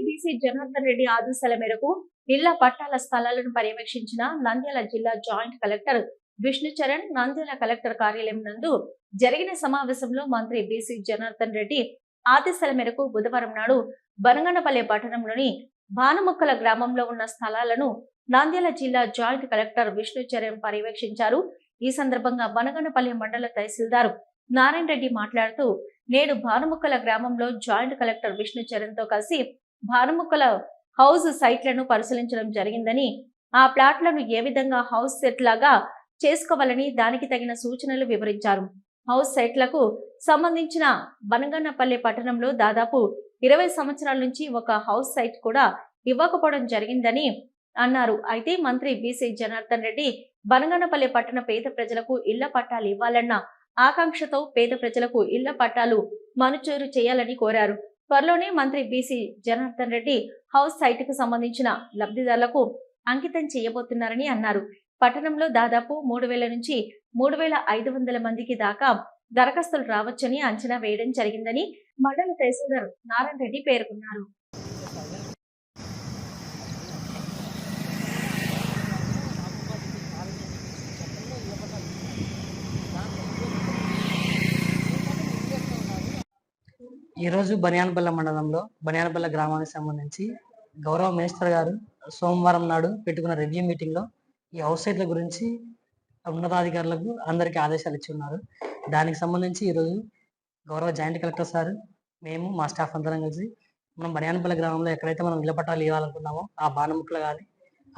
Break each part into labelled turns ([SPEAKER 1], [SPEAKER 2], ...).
[SPEAKER 1] BC Janardhan Reddy ఆదేశాల మేరకు ఇళ్ల పట్టాల స్థలాలను పర్యవేక్షించిన నంద్యాల జిల్లా joint collector Vishnu Charan Nandyal collector కార్యాలయం నందు జరిగిన సమావేశంలో మంత్రి బీసీ జనార్దన్ రెడ్డి ఆదేశాల మేరకు బుధవారం నాడు బనగనపల్లె పట్టణంలోని భానుముక్కల గ్రామంలో ఉన్న స్థలాలను నంద్యాల జిల్లా జాయింట్ కలెక్టర్ విష్ణుచరణ్ పర్యవేక్షించారు. ఈ సందర్భంగా బనగనపల్లె మండల తహసీల్దార్ నారాయణ రెడ్డి మాట్లాడుతూ, నేడు భానుముక్కల గ్రామంలో జాయింట్ కలెక్టర్ విష్ణుచరణ్ తో కలిసి భానుముక్కల హౌస్ సైట్లను పరిశీలించడం జరిగిందని, ఆ ప్లాట్లను ఏ విధంగా హౌస్ సెట్ లాగా చేసుకోవాలని దానికి తగిన సూచనలు వివరించారు. హౌస్ సైట్లకు సంబంధించిన బనగనపల్లె పట్టణంలో దాదాపు 20 సంవత్సరాల నుంచి ఒక హౌస్ సైట్ కూడా ఇవ్వకపోవడం జరిగిందని అన్నారు. అయితే మంత్రి బీసీ జనార్దన్ రెడ్డి బనగనపల్లె పట్టణ పేద ప్రజలకు ఇళ్ల పట్టాలు ఇవ్వాలన్న ఆకాంక్షతో పేద ప్రజలకు ఇళ్ల పట్టాలు మంజూరు చేయాలని కోరారు. త్వరలోనే మంత్రి బీసీ జనార్దన్ రెడ్డి హౌస్ సైట్ కు సంబంధించిన లబ్ధిదారులకు అంకితం చేయబోతున్నారని అన్నారు. పట్టణంలో దాదాపు 3000 నుంచి 3500 మందికి దాకా దరఖాస్తులు రావచ్చని అంచనా వేయడం జరిగిందని మండల తహసీల్దార్ నారాయణ రెడ్డి పేర్కొన్నారు.
[SPEAKER 2] ఈరోజు బనియానపల్లె మండలంలో బనియానపల్లె గ్రామానికి సంబంధించి గౌరవ మినిస్టర్ గారు సోమవారం నాడు పెట్టుకున్న రివ్యూ మీటింగ్లో ఈ హౌస్ సైట్ల గురించి ఉన్నతాధికారులకు అందరికీ ఆదేశాలు ఇచ్చి ఉన్నారు. దానికి సంబంధించి ఈరోజు గౌరవ జాయింట్ కలెక్టర్ సార్, మేము మా స్టాఫ్ అందరం కలిసి మనం బనియానపల్లె గ్రామంలో ఎక్కడైతే మనం ఇళ్ల పట్టాలు ఇవ్వాలనుకున్నామో ఆ బాణముక్కలు కానీ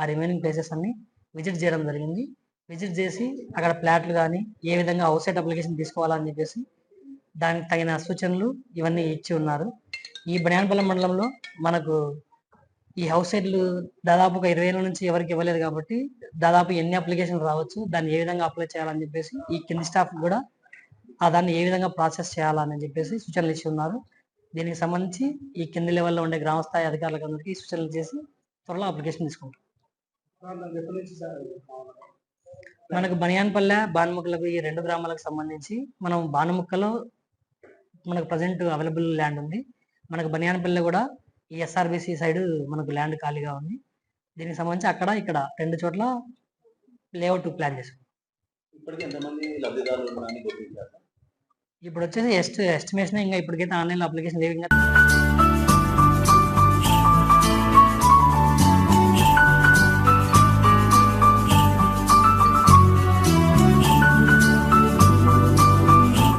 [SPEAKER 2] ఆ రిమైనింగ్ ప్లేసెస్ అన్ని విజిట్ చేయడం జరిగింది. విజిట్ చేసి అక్కడ ప్లాట్లు కానీ ఏ విధంగా హౌస్ సైట్ అప్లికేషన్ తీసుకోవాలని చెప్పేసి దానికి తగిన సూచనలు ఇవన్నీ ఇచ్చి ఉన్నారు. ఈ బనియానపల్లె మండలంలో మనకు ఈ హౌస్ సైట్లు దాదాపు ఒక 20 ఏళ్ళ నుంచి ఎవరికి ఇవ్వలేదు కాబట్టి దాదాపు ఎన్ని అప్లికేషన్లు రావచ్చు, దాన్ని ఏ విధంగా అప్లై చేయాలని చెప్పేసి ఈ కింది స్టాఫ్ కూడా దాన్ని ఏ విధంగా ప్రాసెస్ చేయాలని చెప్పేసి సూచనలు ఇచ్చి ఉన్నారు. దీనికి సంబంధించి ఈ కింది లెవెల్లో ఉండే గ్రామ స్థాయి అధికారులకు అందరికీ సూచనలు చేసి త్వరలో అప్లికేషన్ తీసుకుంటాం. మనకు బనియానపల్లె బాణముక్కలకు ఈ 2 గ్రామాలకు సంబంధించి మనం బాణముక్కలో మనకు ప్రజెంట్ అవైలబుల్ ల్యాండ్ ఉంది. మనకు బనియానపల్లె కూడా ఈ ఎస్ఆర్బిసి సైడ్ మనకు ల్యాండ్ ఖాళీగా ఉంది. దీనికి సంబంధించి అక్కడ ఇక్కడ 2 చోట్ల లేఅవుట్ ప్లాన్ చేసాం. ఇప్పుడు వచ్చేసి ఎస్టిమేషన్ ఇంకా ఇప్పటికైతే ఆన్లైన్ అప్లికేషన్ లేవు.